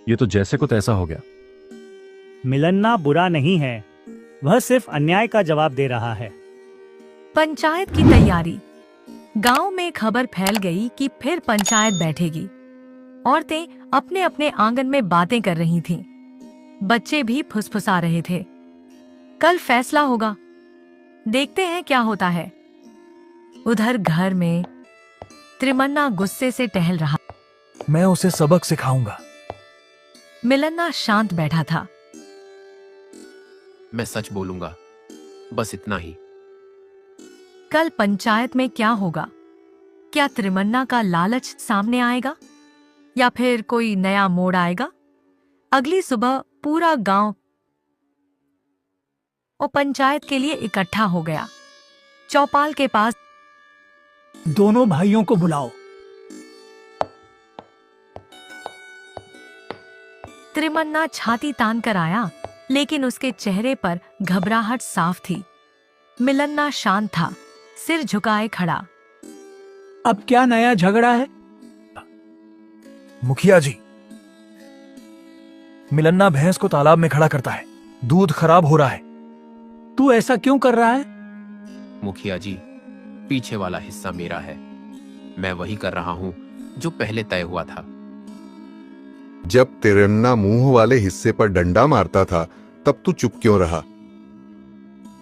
ये तो जैसे को तैसा हो गया। मिलन्ना बुरा नहीं है, वह सिर्फ अन्याय का जवाब दे रहा है। पंचायत की तैयारी। गांव में खबर फैल गई कि फिर पंचायत बैठेगी। औरतें अपने अपने आंगन में बातें कर रही थीं। बच्चे भी फुसफुसा रहे थे। कल फैसला होगा, देखते हैं क्या होता है। उधर घर में त्रिमन्ना गुस्से से टहल रहा। मैं उसे सबक सिखाऊंगा। मिलन्ना शांत बैठा था। मैं सच बोलूंगा, बस इतना ही। कल पंचायत में क्या होगा? क्या त्रिमन्ना का लालच सामने आएगा या फिर कोई नया मोड़ आएगा? अगली सुबह पूरा गांव और पंचायत के लिए इकट्ठा हो गया। चौपाल के पास दोनों भाइयों को बुलाओ। त्रिमन्ना छाती तान कर आया, लेकिन उसके चेहरे पर घबराहट साफ थी। मिलन्ना शांत था, सिर झुकाए खड़ा। अब क्या नया झगड़ा है? मुखिया जी, मिलन्ना भैंस को तालाब में खड़ा करता है। दूध खराब हो रहा है। तू ऐसा क्यों कर रहा है? मुखिया जी, पीछे वाला हिस्सा मेरा है। मैं वही कर रहा हूं जो पहले तय हुआ था। जब तिरन्ना मुंह वाले हिस्से पर डंडा मारता था तब तू चुप क्यों रहा?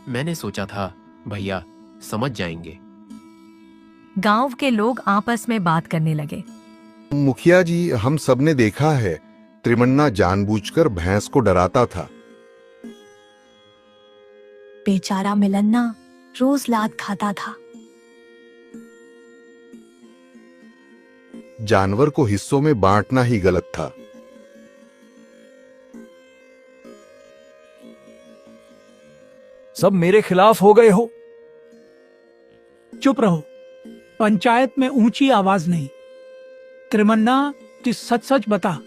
मैंने सोचा था भैया समझ जाएंगे। गांव के लोग आपस में बात करने लगे। मुखिया जी, हम सबने देखा है, त्रिमन्ना जानबूझकर भैंस को डराता था। बेचारा मिलन्ना रोज लात खाता था। जानवर को हिस्सों में बांटना ही गलत था। सब मेरे खिलाफ हो गए हो। चुप रहो। पंचायत में ऊंची आवाज नहीं। त्रिमन्ना, तू सच सच बता,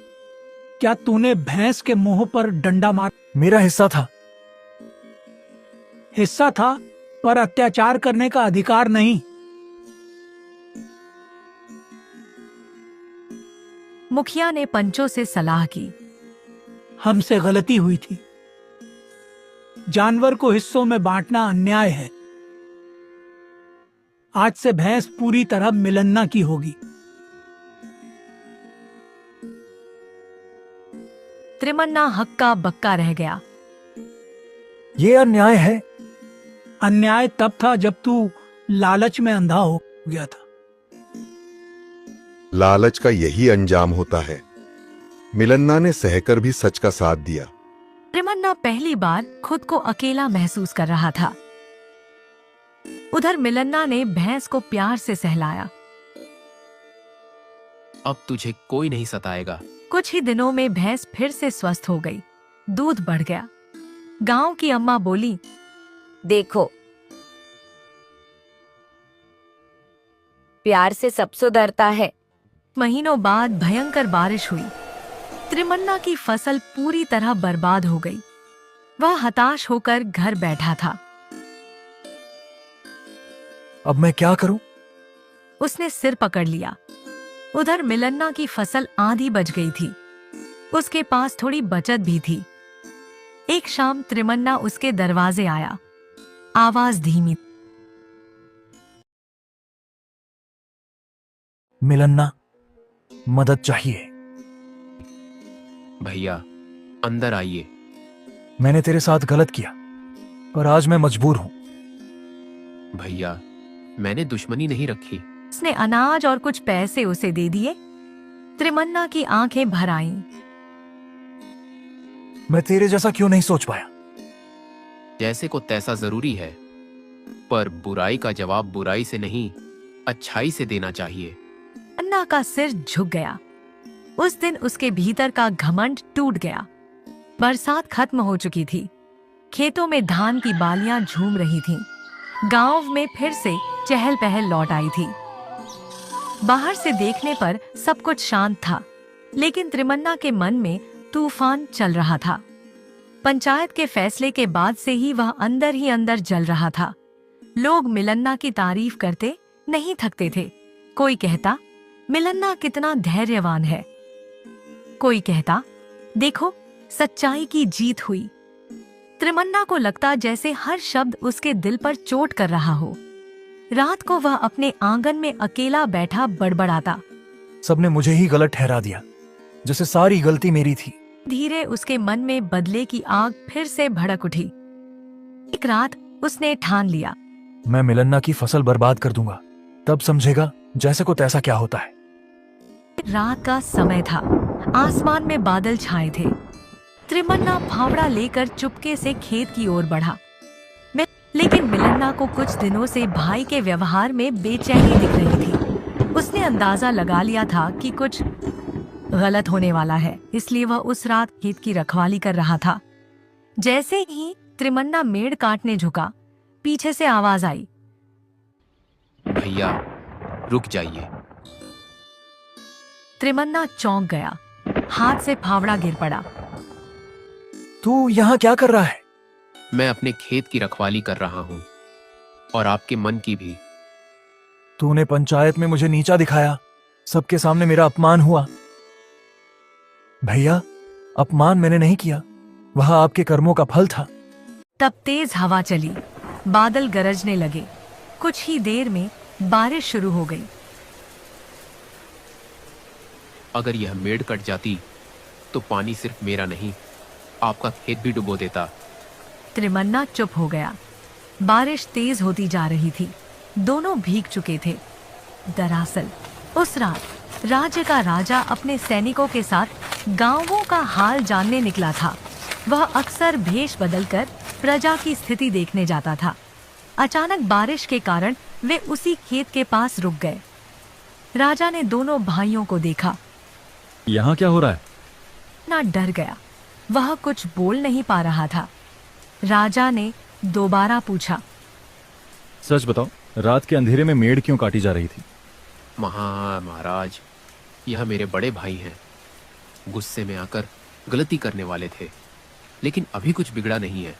क्या तूने भैंस के मुंह पर डंडा मार? मेरा हिस्सा था। हिस्सा था, पर अत्याचार करने का अधिकार नहीं। मुखिया ने पंचों से सलाह की। हमसे गलती हुई थी। जानवर को हिस्सों में बांटना अन्याय है। आज से भैंस पूरी तरह मिलन्ना की होगी। त्रिमन्ना हक्का बक्का रह गया। ये अन्याय है। अन्याय तब था जब तू लालच में अंधा हो गया था। लालच का यही अंजाम होता है। मिलन्ना ने सहकर भी सच का साथ दिया। त्रिमन्ना पहली बार खुद को अकेला महसूस कर रहा था। उधर मिलन्ना ने भैंस को प्यार से सहलाया। अब तुझे कोई नहीं सताएगा। कुछ ही दिनों में भैंस फिर से स्वस्थ हो गई। दूध बढ़ गया। गांव की अम्मा बोली, देखो, प्यार से सब सुधरता है। महीनों बाद भयंकर बारिश हुई। त्रिमन्ना की फसल पूरी तरह बर्बाद हो गई। वह हताश होकर घर बैठा था। अब मैं क्या करूं? उसने सिर पकड़ लिया। उधर मिलन्ना की फसल आधी बच गई थी। उसके पास थोड़ी बचत भी थी। एक शाम त्रिमन्ना उसके दरवाजे आया। आवाज धीमी। मिलन्ना, मदद चाहिए। भैया अंदर आइए। मैंने तेरे साथ गलत किया, पर आज मैं मजबूर हूं। भैया मैंने दुश्मनी नहीं रखी। उसने अनाज और कुछ पैसे उसे दे दिए। त्रिमन्ना की आंखें भर आईं। मैं तेरे जैसा क्यों नहीं सोच पाया? जैसे को तैसा जरूरी है, पर बुराई का जवाब बुराई से नहीं, अच्छाई से देना चाहिए। अन्ना का सिर झुक गया। उस दिन उसके भीतर का घमंड टूट गया। बरसात खत्म हो चुकी थी। खेतों में धान की बालियां झूम रही थीं। गांव में फिर से चहल पहल लौट आई थी। बाहर से देखने पर सब कुछ शांत था, लेकिन त्रिमन्ना के मन में तूफान चल रहा था। पंचायत के फैसले के बाद से ही वह अंदर ही अंदर जल रहा था। लोग मिलन्ना की तारीफ करते नहीं थकते थे। कोई कहता मिलन्ना कितना धैर्यवान है, कोई कहता देखो, सच्चाई की जीत हुई। त्रिमन्ना को लगता जैसे हर शब्द उसके दिल पर चोट कर रहा हो। रात को वह अपने आंगन में अकेला बैठा बड़बड़ाता। सबने मुझे ही गलत ठहरा दिया, जैसे सारी गलती मेरी थी। धीरे उसके मन में बदले की आग फिर से भड़क उठी। एक रात उसने ठान लिया, मैं मिलन्ना की फसल बर्बाद कर दूंगा, तब समझेगा जैसे को तैसा क्या होता है। रात का समय था, आसमान में बादल छाए थे। त्रिमन्ना फावड़ा लेकर चुपके से खेत की ओर बढ़ा। लेकिन मिलन्ना को कुछ दिनों से भाई के व्यवहार में बेचैनी दिख रही थी। उसने अंदाजा लगा लिया था कि कुछ गलत होने वाला है, इसलिए वह उस रात खेत की रखवाली कर रहा था। जैसे ही त्रिमन्ना मेड़ काटने झुका, पीछे से आवाज आई, भैया रुक जाइए। त्रिमन्ना चौंक गया, हाथ से फावड़ा गिर पड़ा। तू यहाँ क्या कर रहा है? मैं अपने खेत की रखवाली कर रहा हूँ और आपके मन की भी। तूने पंचायत में मुझे नीचा दिखाया, सबके सामने मेरा अपमान हुआ। भैया, अपमान मैंने नहीं किया, वह आपके कर्मों का फल था। तब तेज हवा चली, बादल गरजने लगे। कुछ ही देर में बारिश शुरू हो गई। अगर यह मेड़ कट जाती तो पानी सिर्फ मेरा नहीं, आपका खेत भी डुबो देता। त्रिमन्ना चुप हो गया। बारिश तेज होती जा रही थी, दोनों भीग चुके थे। दरअसल उस रात राज्य का राजा अपने सैनिकों के साथ गांवों का हाल जानने निकला था। वह अक्सर भेष बदलकर प्रजा की स्थिति देखने जाता था। अचानक बारिश के कारण वे उसी खेत के पास रुक गए। राजा ने दोनों भाइयों को देखा। यहाँ क्या हो रहा है? ना डर गया, वह कुछ बोल नहीं पा रहा था। राजा ने दोबारा पूछा, सच बताओ, रात के अंधेरे में मेड़ क्यों काटी जा रही थी? महाराज, यह मेरे बड़े भाई हैं। गुस्से में आकर गलती करने वाले थे, लेकिन अभी कुछ बिगड़ा नहीं है।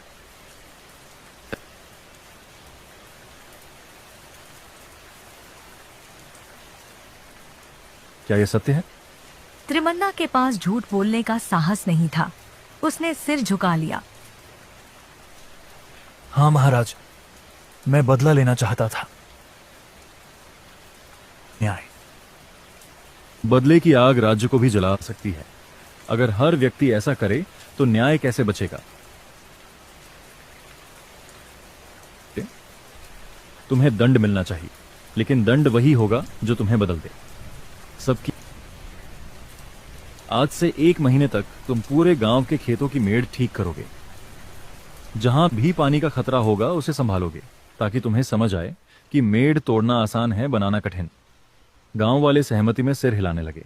क्या यह सत्य है? त्रिमन्ना के पास झूठ बोलने का साहस नहीं था। उसने सिर झुका लिया। हाँ महाराज, मैं बदला लेना चाहता था। न्याय। बदले की आग राज्य को भी जला सकती है। अगर हर व्यक्ति ऐसा करे तो न्याय कैसे बचेगा? तुम्हें दंड मिलना चाहिए, लेकिन दंड वही होगा जो तुम्हें बदल दे। सबकी आज से 1 महीने तक तुम पूरे गांव के खेतों की मेड़ ठीक करोगे। जहां भी पानी का खतरा होगा उसे संभालोगे, ताकि तुम्हें समझ आए कि मेड़ तोड़ना आसान है, बनाना कठिन। गांव वाले सहमति में सिर हिलाने लगे।